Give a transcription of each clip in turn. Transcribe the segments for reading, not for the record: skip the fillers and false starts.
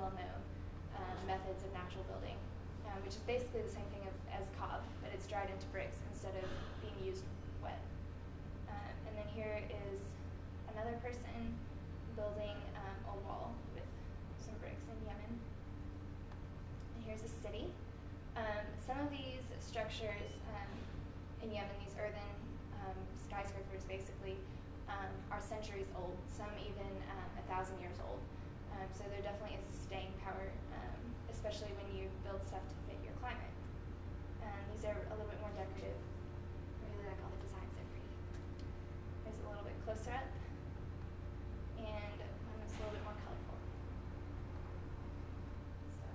well-known methods of natural building, which is basically the same thing as cob, but it's dried into bricks instead of being used wet. And then here is another person building a wall with some bricks in Yemen. And here's a city. Some of these structures in Yemen, these earthen skyscrapers basically, are centuries old, some even 1,000 years old. So there definitely is staying power, especially when you build stuff to fit your climate. These are a little bit more decorative. I really like all the designs, they're pretty. Here's a little bit closer up, and one that's a little bit more colorful. So,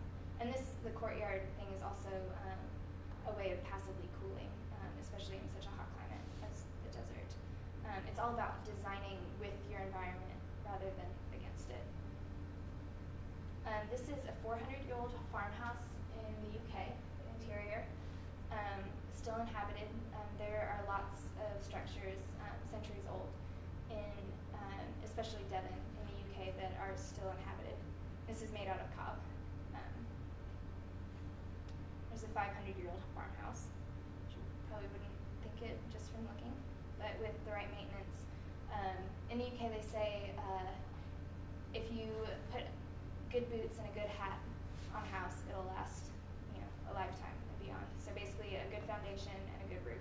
and the courtyard thing is also a way of passively cooling, especially in such a hot climate as the desert. It's all about designing with your environment rather than against it. This is a 400-year-old farmhouse in the UK, the interior, still inhabited. There are lots of structures centuries old, especially Devon in the UK, that are still inhabited. This is made out of cob. There's a 500-year-old farmhouse, which you probably wouldn't think it just from looking, but with the right maintenance. In the UK, they say if you put good boots and a good hat on a house, it'll last, a lifetime and beyond. So basically, a good foundation and a good roof.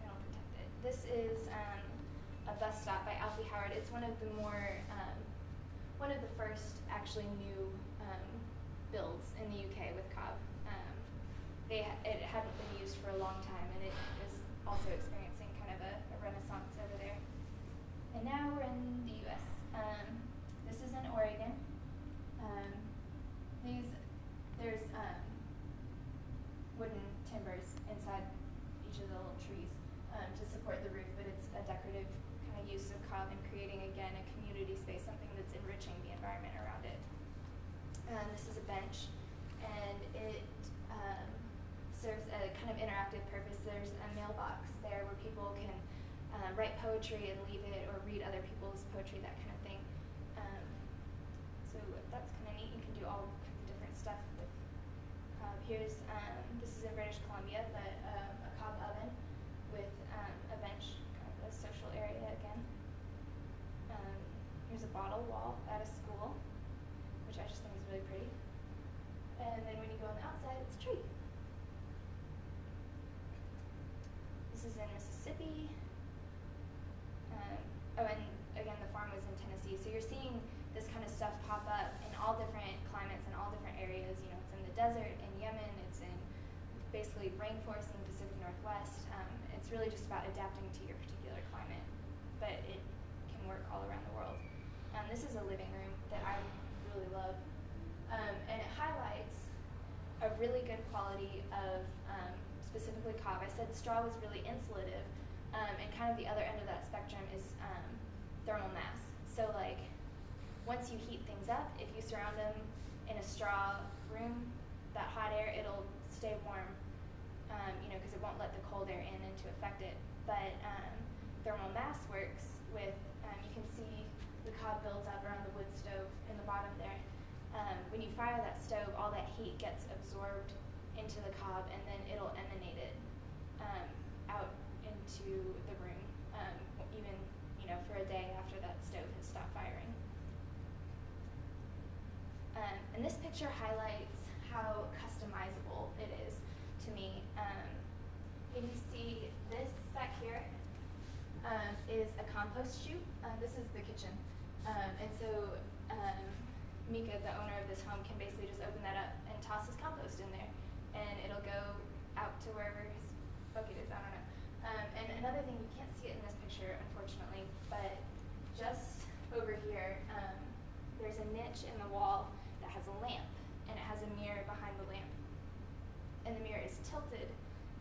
It'll protect it. This is a bus stop by Alfie Howard. It's one of the first actually new builds in the UK with cob. It hadn't been used for a long time, and it is also experiencing kind of a renaissance over there. And now we're in the US. This is in Oregon. There's wooden timbers inside each of the little trees to support the roof, but it's a decorative kind of use of cob in creating, again, a community space, something that's enriching the environment around it. This is a bench, and it serves a kind of interactive purpose. There's a mailbox there where people can write poetry and leave it, or read other people's poetry, that kind of thing. So that's kind of neat. You can do all kinds of different stuff with cob. This is in British Columbia, but a cob oven with a bench, kind of a social area again. Here's a bottle wall at a school, which I just think is really pretty. And then when you go on the outside, it's a tree. This is in Mississippi. And again, the farm was in Tennessee. So you're seeing this kind of stuff pop up in all different climates and all different areas. It's in the desert, in Yemen, it's in basically rainforests in the Pacific Northwest. It's really just about adapting to your particular climate, but it can work all around the world. This is a living room that I really love, and it highlights a really good quality of specifically cob. I said straw was really insulative, and kind of the other end of that spectrum is thermal mass. So once you heat things up, if you surround them in a straw room, that hot air, it'll stay warm, because it won't let the cold air in and to affect it. But thermal mass works with, you can see the cob builds up around the wood stove in the bottom there. When you fire that stove, all that heat gets absorbed into the cob, and then it'll emanate it out into the room, even for a day after that stove has stopped firing. And this picture highlights how customizable it is to me. If you see this back here is a compost chute. This is the kitchen. And so Mika, the owner of this home, can basically just open that up and toss his compost in there, and it'll go out to wherever his bucket is. I don't know. And another thing, you can't see it in this picture, unfortunately, but just over here, there's a niche in the wall that has a lamp, and it has a mirror behind the lamp. And the mirror is tilted,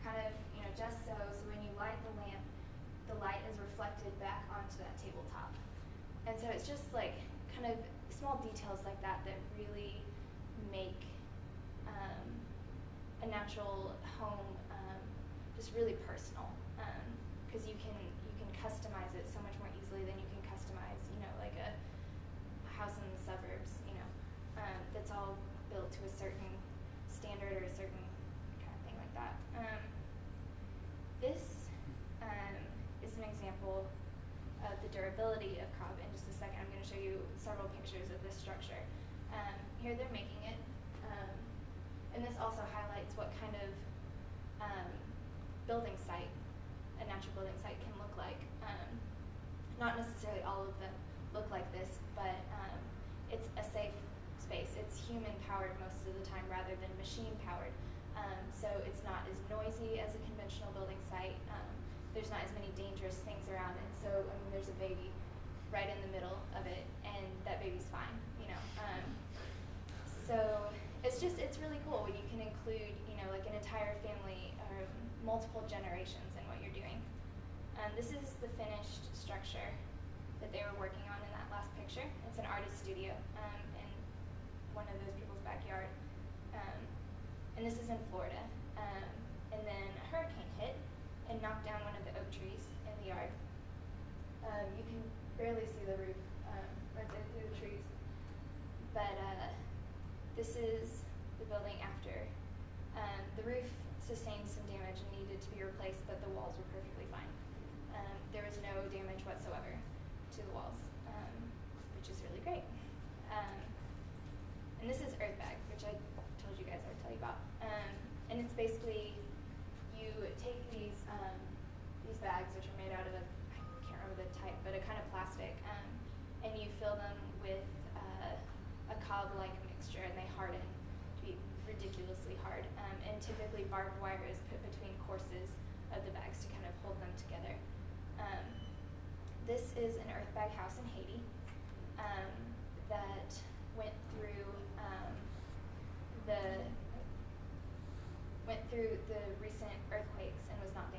kind of, just so when you light the lamp, the light is reflected back onto that tabletop. And so it's just kind of small details like that that really make a natural home just really personal, because you can customize it so much more easily than you can customize, like a house in the suburbs. several pictures of this structure. Here they're making it, and this also highlights what kind of building site, a natural building site can look like. Not necessarily all of them look like this, but it's a safe space. It's human-powered most of the time rather than machine-powered. So it's not as noisy as a conventional building site. There's not as many dangerous things around it. So, I mean, there's a baby right in the middle of it, and that baby's fine, you know. So it's really cool when you can include, you know, like an entire family or multiple generations in what you're doing. This is the finished structure that they were working on in that last picture. It's an artist studio in one of those people's backyard. And this is in Florida. And then a hurricane hit and knocked down one of the oak trees in the yard. You can barely see the roof right there through the trees. But this is the building after. The roof sustained some damage and needed to be replaced, but the walls were perfectly fine. There was no damage whatsoever to the walls, which is really great. And this is Earthbag, which I told you guys I'd tell you about. And it's basically, you take these bags, which are made out of I can't remember the type, but a kind of plastic, and you fill them with a cob-like mixture, and they harden to be ridiculously hard. And typically barbed wire is put between courses of the bags to kind of hold them together. This is an Earthbag house in Haiti that went through the recent earthquakes and was not